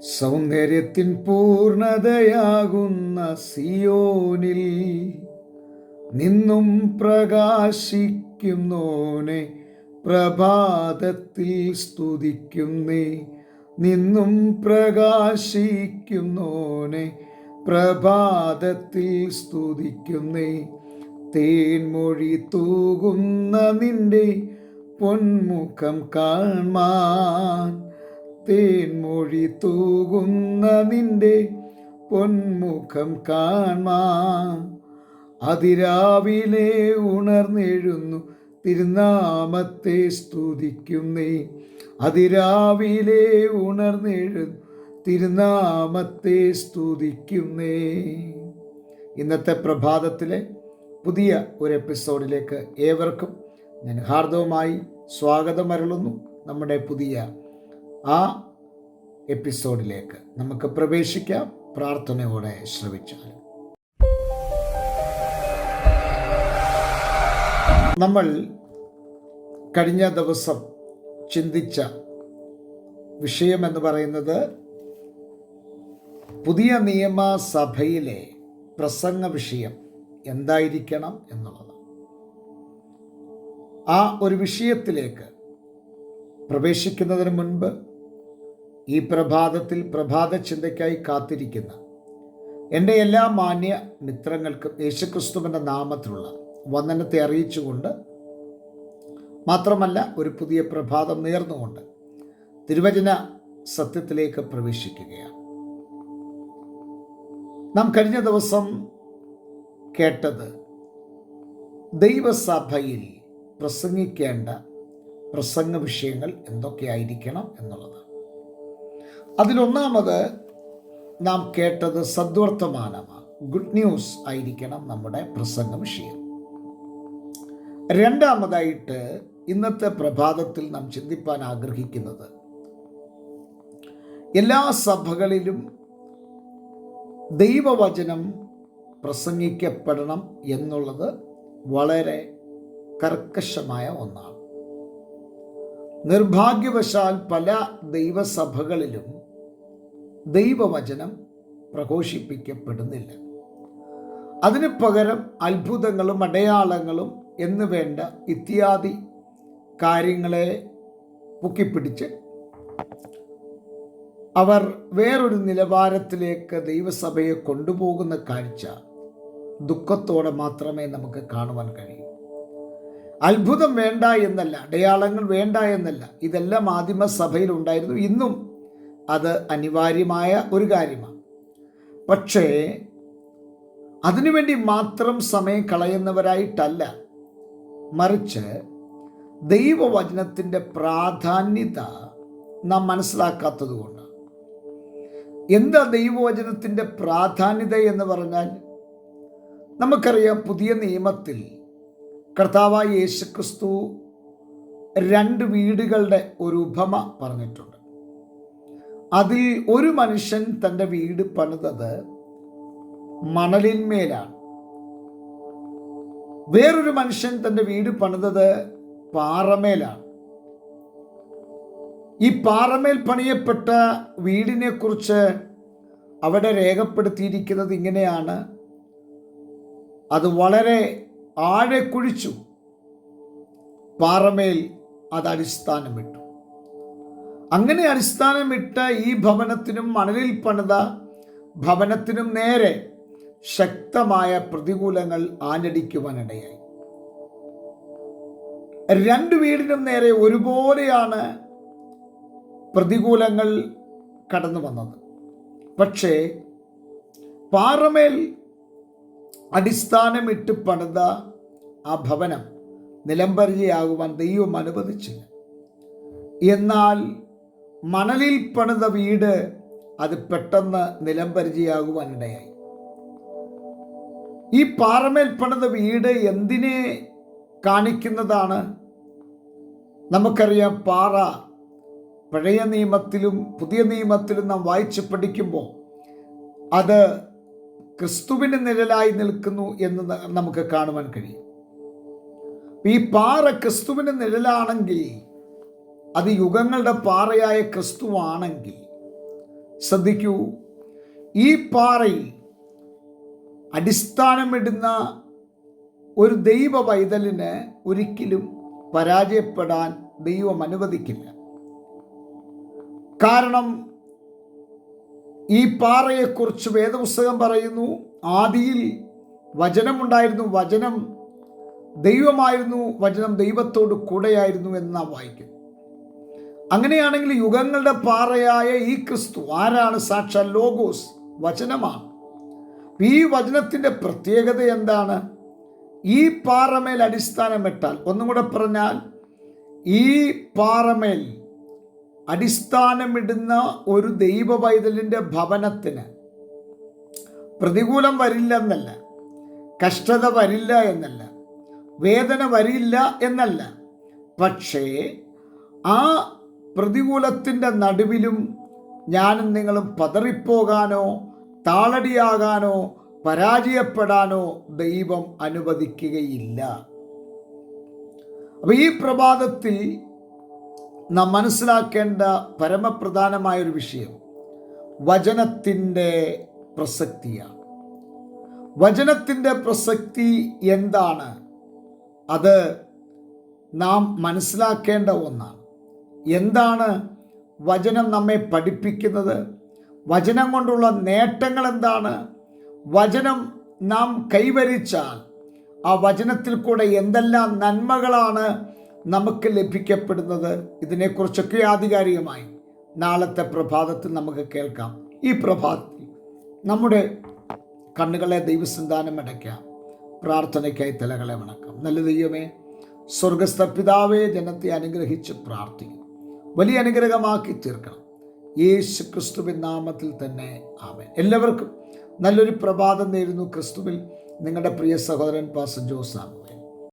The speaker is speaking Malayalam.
സൗന്ദര്യത്തിൻ പൂർണ്ണതയാകുന്ന സിയോനിൽ നിന്നും പ്രകാശിക്കുന്നോനെ പ്രഭാതത്തിൽ സ്തുതിക്കുന്നേ. നിന്നും പ്രകാശിക്കുന്നോനെ പ്രഭാതത്തിൽ സ്തുതിക്കുന്നേ. തേൻമൊഴി തൂകുന്ന നിന്റെ പൊന്മുഖം കാൺമാൻ, തേൻമൊഴി തൂകുന്ന നിന്റെ പൊന്മുഖം കാൺമാൻ. അതിരാവിലെ ഉണർന്നെഴുന്നു തിരുനാമത്തെ സ്തുതിക്കുന്നേ. അതിരാവിലെ ഉണർന്നെഴുന്നു തിരുനാമത്തെ സ്തുതിക്കുന്നേ. ഇന്നത്തെ പ്രഭാതത്തിലെ പുതിയ ഒരു എപ്പിസോഡിലേക്ക് ഏവർക്കും ഞാൻ ഹാർദവമായി സ്വാഗതം അരുളുന്നു. നമ്മുടെ പുതിയ ആ എപ്പിസോഡിലേക്ക് നമുക്ക് പ്രവേശിക്കാം. പ്രാർത്ഥനയോടെ ശ്രവിച്ചാൽ നമ്മൾ കഴിഞ്ഞ ദിവസം ചിന്തിച്ച വിഷയമെന്ന് പറയുന്നത് പുതിയ നിയമസഭയിലെ പ്രസംഗ വിഷയം എന്തായിരിക്കണം എന്നുള്ളത്. ആ ഒരു വിഷയത്തിലേക്ക് പ്രവേശിക്കുന്നതിന് മുൻപ് ഈ പ്രഭാതത്തിൽ പ്രഭാത ചിന്തയ്ക്കായി കാത്തിരിക്കുന്ന എൻ്റെ എല്ലാ മാന്യ മിത്രങ്ങൾക്കും യേശുക്രിസ്തുവിൻ്റെ നാമത്തിലുള്ള വന്ദനത്തെ അറിയിച്ചുകൊണ്ട്, മാത്രമല്ല ഒരു പുതിയ പ്രഭാതം നേർന്നുകൊണ്ട് തിരുവചന സത്യത്തിലേക്ക് പ്രവേശിക്കുകയാണ്. നാം കഴിഞ്ഞ ദിവസം കേട്ടത് ദൈവസഭയിൽ പ്രസംഗിക്കേണ്ട പ്രസംഗ വിഷയങ്ങൾ എന്തൊക്കെയായിരിക്കണം എന്നുള്ളത്. അതിലൊന്നാമത് നാം കേട്ടത് സദ്വർത്തമാനമാണ്, ഗുഡ് ന്യൂസ് ആയിരിക്കണം നമ്മുടെ പ്രസംഗ വിഷയം. രണ്ടാമതായിട്ട് ഇന്നത്തെ പ്രഭാതത്തിൽ നാം ചിന്തിപ്പാൻ ആഗ്രഹിക്കുന്നത് എല്ലാ സഭകളിലും ദൈവവചനം പ്രസംഗിക്കപ്പെടണം എന്നുള്ളത് വളരെ കർക്കശമായ ഒന്നാണ്. നിർഭാഗ്യവശാൽ പല ദൈവസഭകളിലും ദൈവവചനം പ്രഘോഷിപ്പിക്കപ്പെടുന്നില്ല. അതിന് പകരം അത്ഭുതങ്ങളും അടയാളങ്ങളും എന്ന് വേണ്ട ഇത്യാദി കാര്യങ്ങളെ പൊക്കിപ്പിടിച്ച് അവർ വേറൊരു നിലവാരത്തിലേക്ക് ദൈവസഭയെ കൊണ്ടുപോകുന്ന കാഴ്ച ദുഃഖത്തോടെ മാത്രമേ നമുക്ക് കാണുവാൻ കഴിയൂ. അത്ഭുതം വേണ്ട എന്നല്ല, അടയാളങ്ങൾ വേണ്ട എന്നല്ല, ഇതെല്ലാം ആദിമസഭയിൽ ഉണ്ടായിരുന്നു. ഇന്നും അത് അനിവാര്യമായ ഒരു കാര്യമാണ്. പക്ഷേ അതിനുവേണ്ടി മാത്രം സമയം കളയുന്നവരായിട്ടല്ല, മറിച്ച് ദൈവവചനത്തിൻ്റെ പ്രാധാന്യത നാം മനസ്സിലാക്കാത്തത് കൊണ്ട്. എന്താ ദൈവവചനത്തിൻ്റെ പ്രാധാന്യത എന്ന് പറഞ്ഞാൽ, നമുക്കറിയാം പുതിയ നിയമത്തിൽ കർത്താവായ യേശുക്രിസ്തു 2 വീടുകളുടെ ഒരു ഉപമ പറഞ്ഞിട്ടുണ്ട്. അതിൽ ഒരു മനുഷ്യൻ തൻ്റെ വീട് പണിതത് മണലിന്മേലാണ്, വേറൊരു മനുഷ്യൻ തൻ്റെ വീട് പണിതത് പാറമേലാണ്. ഈ പാറമേൽ പണിയപ്പെട്ട വീടിനെ കുറിച്ച് അവിടെ രേഖപ്പെടുത്തിയിരിക്കുന്നത് ഇങ്ങനെയാണ്: അത് വളരെ ആഴെ കുഴിച്ചു, പാറമേൽ അത് അടിസ്ഥാനമിട്ടു. അങ്ങനെ അടിസ്ഥാനമിട്ട ഈ ഭവനത്തിനും മണലിൽ പണിത ഭവനത്തിനും നേരെ ശക്തമായ പ്രതികൂലങ്ങൾ ആഞ്ഞടിക്കുവാനിടയായി. 2 വീടിനും നേരെ ഒരുപോലെയാണ് പ്രതികൂലങ്ങൾ കടന്നു വന്നത്. പക്ഷേ പാറമേൽ അടിസ്ഥാനമിട്ട് പണിത ആ ഭവനം നിലംപരിചയാകുവാൻ ദൈവം അനുവദിച്ചില്ല. എന്നാൽ മണലിൽ പണിത വീട് അത് പെട്ടെന്ന് നിലംപരിചയാകുവാനിടയായി. ഈ പാറമേൽ പണിത വീട് എന്തിനെ കാണിക്കുന്നതാണ്? നമുക്കറിയാം, പാറ പഴയ നിയമത്തിലും പുതിയ നിയമത്തിലും നാം വായിച്ച് പഠിക്കുമ്പോൾ അത് ക്രിസ്തുവിന് നിഴലായി നിൽക്കുന്നു എന്ന് നമുക്ക് കാണുവാൻ കഴിയും. ഈ പാറ ക്രിസ്തുവിന് നിഴലാണെങ്കിൽ, അത് യുഗങ്ങളുടെ പാറയായ ക്രിസ്തുവാണെങ്കിൽ, ശ്രദ്ധിക്കൂ, ഈ പാറയിൽ അടിസ്ഥാനമിടുന്ന ഒരു ദൈവ പൈതലിന് ഒരിക്കലും പരാജയപ്പെടാൻ ദൈവം അനുവദിക്കില്ല. കാരണം ഈ പാറയെക്കുറിച്ച് വേദപുസ്തകം പറയുന്നു, ആദിയിൽ വചനമുണ്ടായിരുന്നു, വചനം ദൈവമായിരുന്നു, വചനം ദൈവത്തോട് കൂടെയായിരുന്നു എന്നാണ് വായിക്കുന്നത്. അങ്ങനെയാണെങ്കിൽ യുഗങ്ങളുടെ പാറയായ ഈ ക്രിസ്തു ആരാണ്? സാക്ഷാൽ ലോഗോസ്, വചനമാണ്. ഈ വചനത്തിൻ്റെ പ്രത്യേകത എന്താണ്? ഈ പാറമേൽ അടിസ്ഥാനമിട്ടാൽ, ഒന്നും കൂടെ പറഞ്ഞാൽ, ഈ പാറമേൽ അടിസ്ഥാനമിടുന്ന ഒരു ദൈവ പൈതലിൻ്റെ ഭവനത്തിന് പ്രതികൂലം വരില്ല എന്നല്ല, കഷ്ടത വരില്ല എന്നല്ല, വേദന വരില്ല എന്നല്ല. പക്ഷേ ആ പ്രതികൂലത്തിൻ്റെ നടുവിലും ഞാനും നിങ്ങളും പതറിപ്പോകാനോ താളടിയാകാനോ പരാജയപ്പെടാനോ ദൈവം അനുവദിക്കുകയില്ല. അപ്പോൾ ഈ പ്രഭാതത്തിൽ നാം മനസ്സിലാക്കേണ്ട പരമപ്രധാനമായൊരു വിഷയം വചനത്തിൻ്റെ പ്രസക്തിയാണ്. വചനത്തിൻ്റെ പ്രസക്തി എന്താണ്? അത് നാം മനസ്സിലാക്കേണ്ട ഒന്നാണ്. എന്താണ് വചനം നമ്മെ പഠിപ്പിക്കുന്നത്? വചനം കൊണ്ടുള്ള നേട്ടങ്ങൾ എന്താണ്? വചനം നാം കൈവരിച്ചാൽ ആ വചനത്തിൽ കൂടെ എന്തെല്ലാം നന്മകളാണ് നമുക്ക് ലഭിക്കപ്പെടുന്നത്? ഇതിനെക്കുറിച്ചൊക്കെ ആധികാരികമായി നാളത്തെ പ്രഭാതത്തിൽ നമുക്ക് കേൾക്കാം. ഈ പ്രഭാതത്തിൽ നമ്മുടെ കണ്ണുകളെ ദൈവസന്താനം അടയ്ക്കാം. പ്രാർത്ഥനയ്ക്കായി തലകളെ വണക്കാം. നല്ല ദൈവമേ, സ്വർഗസ്ഥ പിതാവേ, ജനത്തെ അനുഗ്രഹിച്ച് പ്രാർത്ഥിക്കും, വലിയ അനുഗ്രഹമാക്കി തീർക്കണം. യേശു ക്രിസ്തുവിൻ നാമത്തിൽ തന്നെ ആമേൻ. എല്ലാവർക്കും നല്ലൊരു പ്രഭാതം നേരുന്നു. ക്രിസ്തുവിൽ നിങ്ങളുടെ പ്രിയ സഹോദരൻ പാസ്റ്റർ ജോസ്.